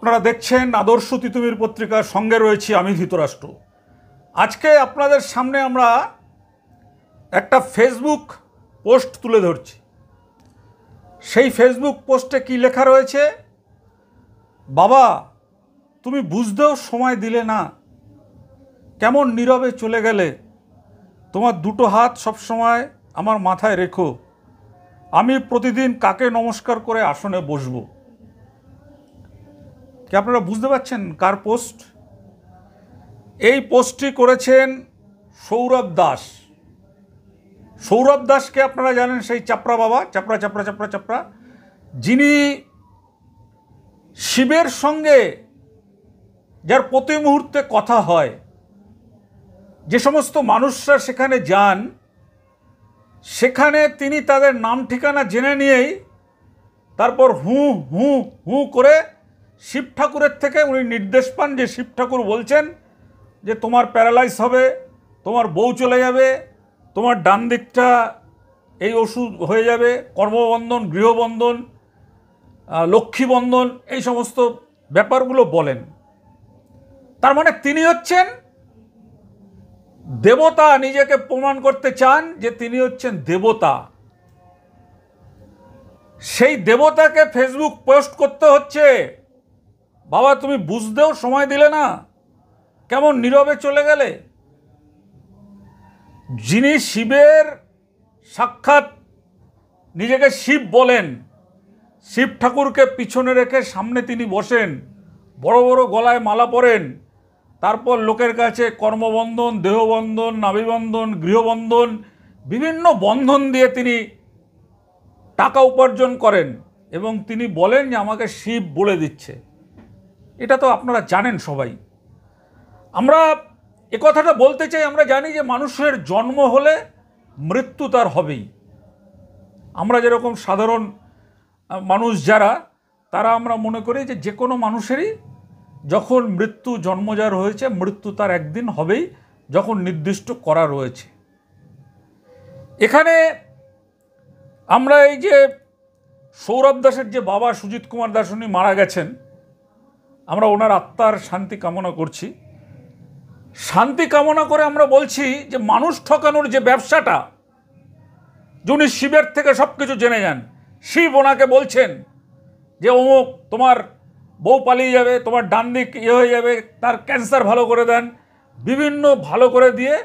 আপনারা দেখছেন আদর্শ তিতুমির পত্রিকার সঙ্গে রয়েছি আমি ধৃতরাষ্ট্র। আজকে আপনাদের সামনে আমরা একটা ফেসবুক পোস্ট তুলে ধরছি। সেই ফেসবুক পোস্টে কি লেখা রয়েছে? বাবা, তুমি বুঝতেও সময় দিলে না, কেমন নীরবে চলে গেলে। তোমার দুটো হাত সবসময় আমার মাথায় রেখো, আমি প্রতিদিন কাকে নমস্কার করে আসনে বসবো। কি আপনারা বুঝতে পারছেন কার পোস্ট? এই পোস্টটি করেছেন সৌরভ দাস। সৌরভ দাসকে আপনারা জানেন, সেই চাপড়া বাবা, চাপড়া চাপড়া চাপড়া চাপড়া, যিনি শিবের সঙ্গে যার প্রতি মুহূর্তে কথা হয়, যে সমস্ত মানুষরা সেখানে যান, সেখানে তিনি তাদের নাম ঠিকানা জেনে নিয়েই তারপর হু হু হু করে শিব ঠাকুরের থেকে উনি নির্দেশ পান যে শিব ঠাকুর বলছেন যে তোমার প্যারালাইজ হবে, তোমার বউ চলে যাবে, তোমার ডান দিকটা এই ওষুধ হয়ে যাবে, কর্মবন্ধন, গৃহবন্ধন, লক্ষ্মীবন্ধন, এই সমস্ত ব্যাপারগুলো বলেন। তার মানে তিনি হচ্ছেন দেবতা, নিজেকে প্রমাণ করতে চান যে তিনি হচ্ছেন দেবতা। সেই দেবতাকে ফেসবুক পোস্ট করতে হচ্ছে, বাবা তুমি বুঝতেও সময় দিলে না, কেমন নীরবে চলে গেলে। যিনি শিবের সাক্ষাৎ নিজেকে শিব বলেন, শিব ঠাকুরকে পিছনে রেখে সামনে তিনি বসেন, বড় বড় গলায় মালা পরেন, তারপর লোকের কাছে কর্মবন্ধন, দেহবন্ধন, নাভিবন্ধন, গৃহবন্ধন, বিভিন্ন বন্ধন দিয়ে তিনি টাকা উপার্জন করেন এবং তিনি বলেন যে আমাকে শিব বলে দিচ্ছে। এটা তো আপনারা জানেন সবাই। আমরা এ কথাটা বলতে চাই, আমরা জানি যে মানুষের জন্ম হলে মৃত্যু তার হবেই। আমরা যেরকম সাধারণ মানুষ যারা, তারা আমরা মনে করি যে যে কোনো মানুষেরই যখন মৃত্যু জন্মজাত হয়েছে, মৃত্যু তার একদিন হবেই, যখন নির্দিষ্ট করা রয়েছে। এখানে আমরা এই যে সৌরভ দাসের যে বাবা সুজিত কুমার দাস, উনি মারা গেছেন, আমরা ওনার আত্মার শান্তি কামনা করছি। শান্তি কামনা করে আমরা বলছি যে মানুষ ঠকানোর যে ব্যবসাটা, যিনি শিবের থেকে সব কিছু জেনে যান, শিব ওনাকে বলছেন যে অমুক তোমার বউ পালিয়ে যাবে, তোমার ডান দিক হয়ে যাবে, তার ক্যান্সার ভালো করে দেন, বিভিন্ন ভালো করে দিয়ে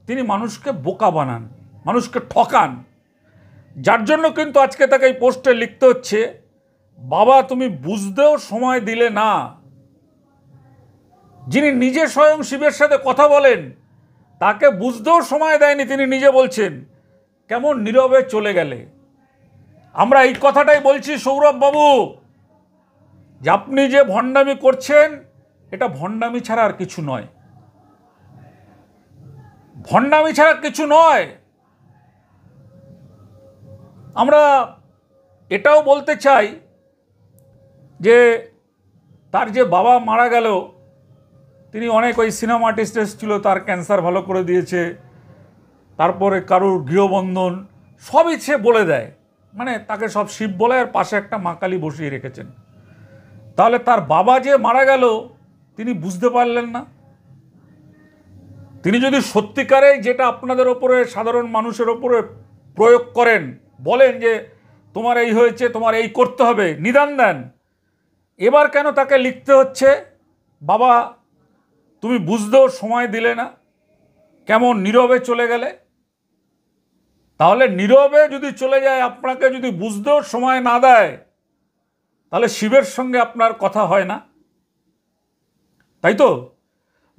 তিনি মানুষকে বোকা বানান, মানুষকে ঠকান। যার জন্য কিন্তু আজকে তাকে এই পোস্টে লিখতে হচ্ছে, বাবা তুমি বুঝতেও সময় দিলে না। যিনি নিজে স্বয়ং শিবের সাথে কথা বলেন, তাকে বুঝতেও সময় দেয়নি, তিনি নিজে বলছেন কেমন নীরবে চলে গেলে। আমরা এই কথাটাই বলছি সৌরভ বাবু, যে আপনি যে ভণ্ডামি করছেন, এটা ভণ্ডামি ছাড়া আর কিছু নয়, ভণ্ডামি ছাড়া কিছু নয়। আমরা এটাও বলতে চাই যে তার যে বাবা মারা গেল, তিনি অনেক ওই সিনেমা আর্টিস্ট ছিল, তার ক্যান্সার ভালো করে দিয়েছে, তারপরে কারুর গৃহবন্ধন সবই সে বলে দেয়, মানে তাকে সব শিব বলে, আর পাশে একটা মা কালী বসিয়ে রেখেছেন। তাহলে তার বাবা যে মারা গেল তিনি বুঝতে পারলেন না? তিনি যদি সত্যিকারে যেটা আপনাদের ওপরে, সাধারণ মানুষের ওপরে প্রয়োগ করেন, বলেন যে তোমার এই হয়েছে, তোমার এই করতে হবে, নিদান দেন, এবার কেন তাকে লিখতে হচ্ছে বাবা তুমি বুঝতেও সময় দিলে না, কেমন নীরবে চলে গেলে। তাহলে নীরবে যদি চলে যায়, আপনাকে যদি বুঝতেও সময় না দেয়, তাহলে শিবের সঙ্গে আপনার কথা হয় না, তাই তো?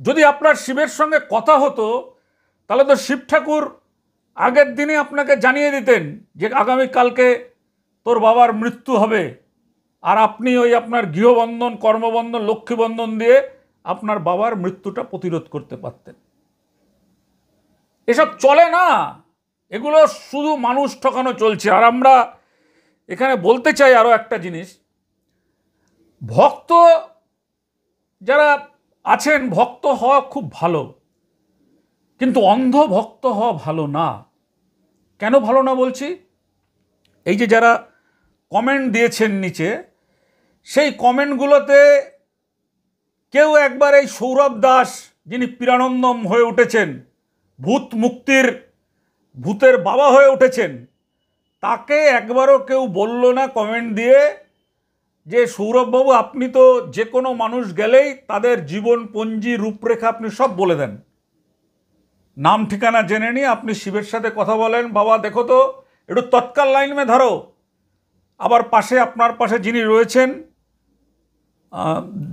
যদি আপনার শিবের সঙ্গে কথা হতো, তাহলে তো শিব ঠাকুর আগের দিনে আপনাকে জানিয়ে দিতেন যে আগামীকালকে তোর বাবার মৃত্যু হবে, আর আপনি ওই আপনার গৃহবন্ধন, কর্মবন্ধন, লক্ষ্মীবন্ধন দিয়ে আপনার বাবার মৃত্যুটা প্রতিরোধ করতে পারতেন। এসব চলে না, এগুলো শুধু মানুষ ঠকানো চলছে। আর আমরা এখানে বলতে চাই আরও একটা জিনিস, ভক্ত যারা আছেন, ভক্ত হওয়া খুব ভালো, কিন্তু অন্ধ ভক্ত হওয়া ভালো না। কেন ভালো না বলছি? এই যে যারা কমেন্ট দিয়েছেন নিচে, সেই কমেন্টগুলোতে কেউ একবার এই সৌরভ দাস যিনি পীরানন্দম হয়ে উঠেছেন, ভূতের বাবা হয়ে উঠেছেন, তাকে একবারও কেউ বলল না কমেন্ট দিয়ে যে সৌরভবাবু আপনি তো যে কোনো মানুষ গেলেই তাদের জীবনপঞ্জি রূপরেখা আপনি সব বলে দেন, নাম ঠিকানা জেনে নিয়ে আপনি শিবের সাথে কথা বলেন, বাবা দেখো তো একটু তৎকাল লাইন মে ধরো। আবার পাশে আপনার পাশে যিনি রয়েছেন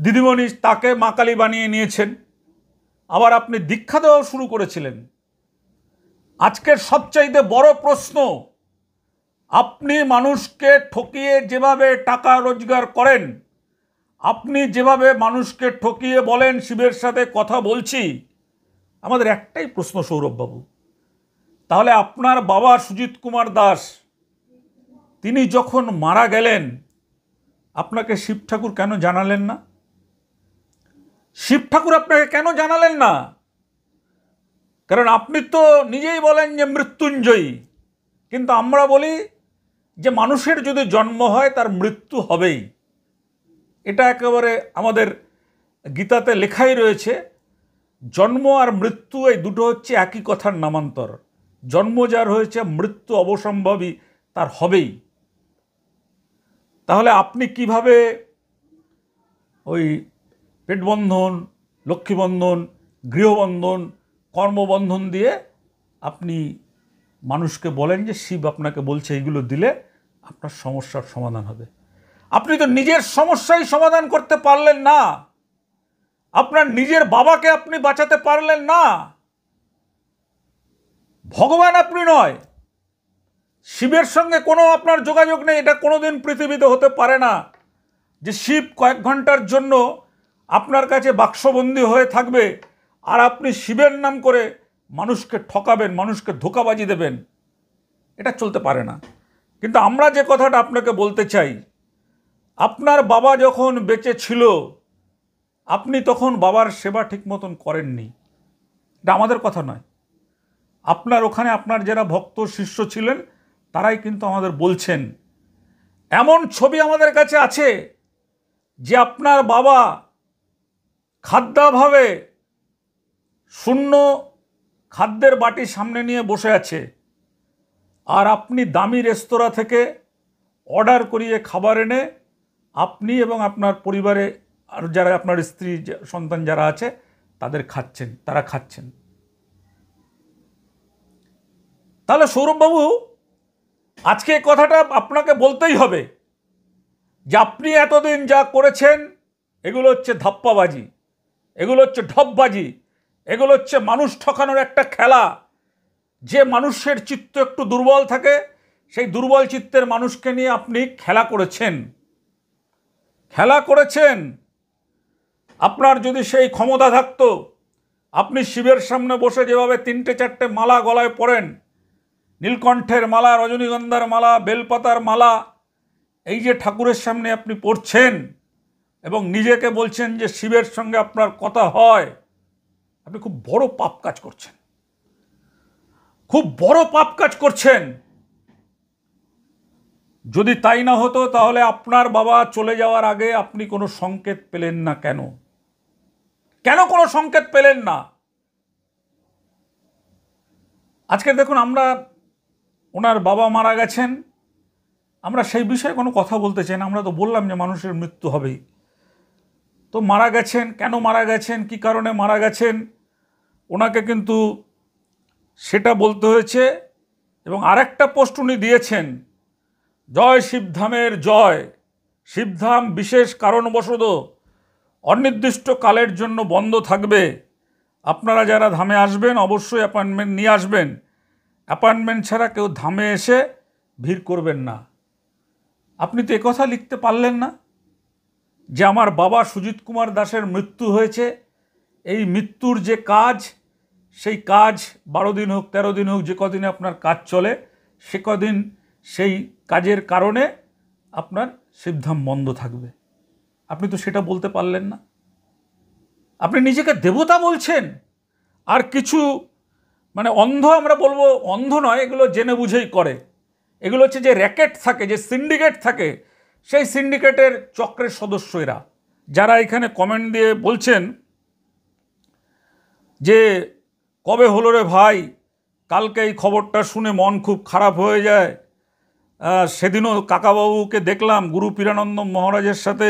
দিদিমণি, তাকে মা কালী বানিয়ে নিয়েছেন। আবার আপনি দীক্ষা দেওয়া শুরু করেছিলেন। আজকের সবচাইতে বড় প্রশ্ন, আপনি মানুষকে ঠকিয়ে যেভাবে টাকা রোজগার করেন, আপনি যেভাবে মানুষকে ঠকিয়ে বলেন শিবের সাথে কথা বলছি, আমাদের একটাই প্রশ্ন সৌরভবাবু, তাহলে আপনার বাবা সুজিত কুমার দাস তিনি যখন মারা গেলেন আপনাকে শিব ঠাকুর কেন জানালেন না? শিব ঠাকুর আপনাকে কেন জানালেন না? কারণ আপনি তো নিজেই বলেন যে মৃত্যুঞ্জয়ী, কিন্তু আমরা বলি যে মানুষের যদি জন্ম হয় তার মৃত্যু হবেই। এটা একেবারে আমাদের গীতাতে লেখাই রয়েছে, জন্ম আর মৃত্যু এই দুটো হচ্ছে একই কথার নামান্তর। জন্ম যার হয়েছে, মৃত্যু অবসম্ভাবী, তার হবেই। তাহলে আপনি কিভাবে ওই পেটবন্ধন, লক্ষ্মীবন্ধন, গৃহবন্ধন, কর্মবন্ধন দিয়ে আপনি মানুষকে বলেন যে শিব আপনাকে বলছে এইগুলো দিলে আপনার সমস্যার সমাধান হবে? আপনি তো নিজের সমস্যাই সমাধান করতে পারলেন না, আপনার নিজের বাবাকে আপনি বাঁচাতে পারলেন না। ভগবান আপনি নয়, শিবের সঙ্গে কোনো আপনার যোগাযোগ নেই। এটা কোনোদিন পৃথিবীতে হতে পারে না যে শিব কয়েক ঘন্টার জন্য আপনার কাছে বাক্সবন্দী হয়ে থাকবে আর আপনি শিবের নাম করে মানুষকে ঠকাবেন, মানুষকে ধোঁকাবাজি দেবেন। এটা চলতে পারে না। কিন্তু আমরা যে কথাটা আপনাকে বলতে চাই, আপনার বাবা যখন বেঁচে ছিল আপনি তখন বাবার সেবা ঠিক মতন করেননি। এটা আমাদের কথা নয়, আপনার ওখানে আপনার যারা ভক্ত শিষ্য ছিলেন তারাই কিন্তু আমাদের বলছেন। এমন ছবি আমাদের কাছে আছে যে আপনার বাবা খাদ্যাভাবে শূন্য খাদ্যের বাটি সামনে নিয়ে বসে আছে, আর আপনি দামি রেস্তোরাঁ থেকে অর্ডার করিয়ে খাবার এনে আপনি এবং আপনার পরিবারে আর যারা আপনার স্ত্রী সন্তান যারা আছে তাদের খাচ্ছেন, তারা খাচ্ছেন। তাহলে সৌরভবাবু আজকে এই কথাটা আপনাকে বলতেই হবে যে আপনি এতদিন যা করেছেন এগুলো হচ্ছে ধাপ্পাবাজি, এগুলো হচ্ছে ঢপবাজি, এগুলো হচ্ছে মানুষ ঠকানোর একটা খেলা। যে মানুষের চিত্ত একটু দুর্বল থাকে সেই দুর্বল চিত্তের মানুষকে নিয়ে আপনি খেলা করেছেন। আপনার যদি সেই ক্ষমতা থাকতো, আপনি শিবের সামনে বসে যেভাবে 3-4টে মালা গলায় পরেন, নীলকণ্ঠের মালা, রজনীগন্ধার মালা, বেলপাতার মালা, এই যে ঠাকুরের সামনে আপনি পড়ছেন এবং নিজেকে বলছেন যে শিবের সঙ্গে আপনার কথা হয়, আপনি খুব বড় পাপ কাজ করছেন, খুব বড় পাপ কাজ করছেন। যদি তাই না হতো তাহলে আপনার বাবা চলে যাওয়ার আগে আপনি কোনো সংকেত পেলেন না কেন? কেন কোনো সংকেত পেলেন না? আজকে দেখুন, আমরা ওনার বাবা মারা গেছেন, আমরা সেই বিষয়ে কোনো কথা বলতে চাই না। আমরা তো বললাম যে মানুষের মৃত্যু হবেই। তো মারা গেছেন, কেন মারা গেছেন, কী কারণে মারা গেছেন, ওনাকে কিন্তু সেটা বলতে হয়েছে। এবং আরেকটা পোস্ট উনি দিয়েছেন, জয় শিবধামের জয়, শিবধাম বিশেষ কারণবশত অনির্দিষ্ট কালের জন্য বন্ধ থাকবে। আপনারা যারা ধামে আসবেন অবশ্যই অ্যাপয়েন্টমেন্ট নিয়ে আসবেন, অ্যাপয়েন্টমেন্ট ছাড়া কেউ ধামে এসে ভিড় করবেন না। আপনি তো একথা লিখতে পারলেন না যে আমার বাবা সুজিত কুমার দাসের মৃত্যু হয়েছে, এই মৃত্যুর যে কাজ, সেই কাজ 12 দিন হোক 13 দিন হোক, যে কদিনে আপনার কাজ চলে সে কদিন সেই কাজের কারণে আপনার শিবধাম বন্ধ থাকবে। আপনি তো সেটা বলতে পারলেন না। আপনি নিজেকে দেবতা বলছেন, আর কিছু মানে অন্ধ, আমরা বলবো অন্ধ নয়, এগুলো জেনে বুঝেই করে। এগুলো হচ্ছে যে র্যাকেট থাকে, যে সিন্ডিকেট থাকে, সেই সিন্ডিকেটের চক্রের সদস্য এরা, যারা এখানে কমেন্ট দিয়ে বলছেন যে কবে হলো রে ভাই, কালকে এই খবরটা শুনে মন খুব খারাপ হয়ে যায়। সেদিনও কাকাবাবুকে দেখলাম গুরু পীরানন্দম মহারাজের সাথে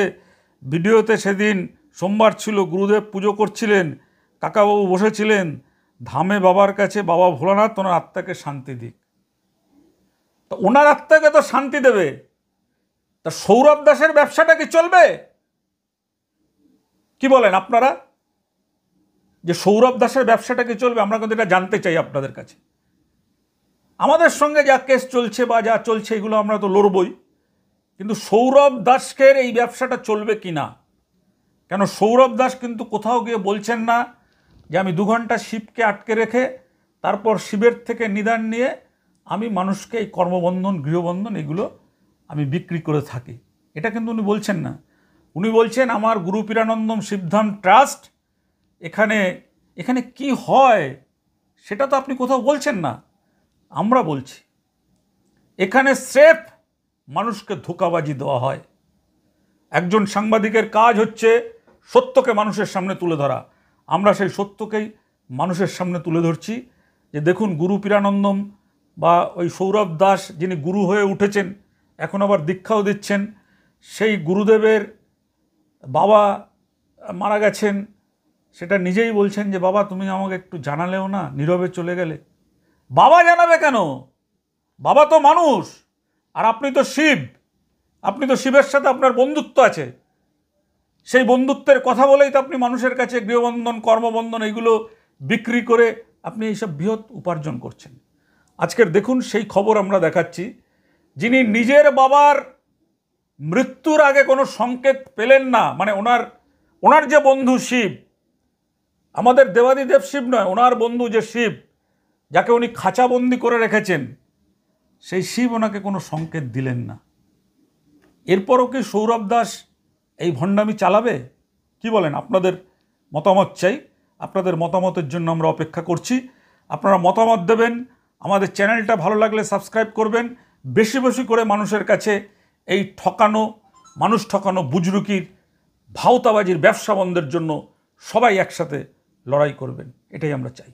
ভিডিওতে, সেদিন সোমবার ছিল, গুরুদেব পুজো করছিলেন, কাকাবাবু বসেছিলেন ধামে বাবার কাছে, বাবা ভোলানাথ ওনার আত্মাকে শান্তি দিক। তো ওনার আত্মাকে তো শান্তি দেবে, তা সৌরভ দাসের ব্যবসাটা কি চলবে? কি বলেন আপনারা, যে সৌরভ দাসের ব্যবসাটা কি চলবে? আমরা কিন্তু এটা জানতে চাই আপনাদের কাছে। আমাদের সঙ্গে যা কেস চলছে বা যা চলছে এগুলো আমরা তো লড়বই, কিন্তু সৌরভ দাসের এই ব্যবসাটা চলবে কি না? কেন সৌরভ দাস কিন্তু কোথাও গিয়ে বলছেন না যে আমি 2 ঘন্টা শিবকে আটকে রেখে তারপর শিবের থেকে নিদান নিয়ে আমি মানুষকে এই কর্মবন্ধন, গৃহবন্ধন এগুলো আমি বিক্রি করে থাকি, এটা কিন্তু উনি বলছেন না। উনি বলছেন আমার গুরু পীরানন্দম শিবধাম ট্রাস্ট, এখানে কি হয় সেটা তো আপনি কোথাও বলছেন না। আমরা বলছি এখানে স্রেফ মানুষকে ধোঁকাবাজি দেওয়া হয়। একজন সাংবাদিকের কাজ হচ্ছে সত্যকে মানুষের সামনে তুলে ধরা। আমরা সেই সত্যকেই মানুষের সামনে তুলে ধরছি যে দেখুন গুরু পীরানন্দম বা ওই সৌরভ দাস যিনি গুরু হয়ে উঠেছেন, এখন আবার দীক্ষাও দিচ্ছেন, সেই গুরুদেবের বাবা মারা গেছেন, সেটা নিজেই বলছেন যে বাবা তুমি আমাকে একটু জানালেও না, নীরবে চলে গেলে। বাবা জানাবে কেন? বাবা তো মানুষ, আর আপনি তো শিব, আপনি তো শিবের সাথে আপনার বন্ধুত্ব আছে। সেই বন্ধুত্বের কথা বলেই তো আপনি মানুষের কাছে গৃহবন্ধন, কর্মবন্ধন এগুলো বিক্রি করে আপনি এইসব বৃহৎ উপার্জন করছেন। আজকের দেখুন সেই খবর আমরা দেখাচ্ছি, যিনি নিজের বাবার মৃত্যুর আগে কোনো সংকেত পেলেন না, মানে ওনার যে বন্ধু শিব, আমাদের দেবাদিদেব শিব নয়, ওনার বন্ধু যে শিব, যাকে উনি খাঁচাবন্দি করে রেখেছেন, সেই শিব ওনাকে কোনো সংকেত দিলেন না। এরপরও কি সৌরভ দাস এই ভণ্ডামি চালাবে? কি বলেন? আপনাদের মতামত চাই, আপনাদের মতামতের জন্য আমরা অপেক্ষা করছি। আপনারা মতামত দেবেন, আমাদের চ্যানেলটা ভালো লাগলে সাবস্ক্রাইব করবেন, বেশি বেশি করে মানুষের কাছে এই মানুষ ঠকানো, বুজরুকির, ভাওতাবাজির ব্যবসা বন্ধের জন্য সবাই একসাথে লড়াই করবেন, এটাই আমরা চাই।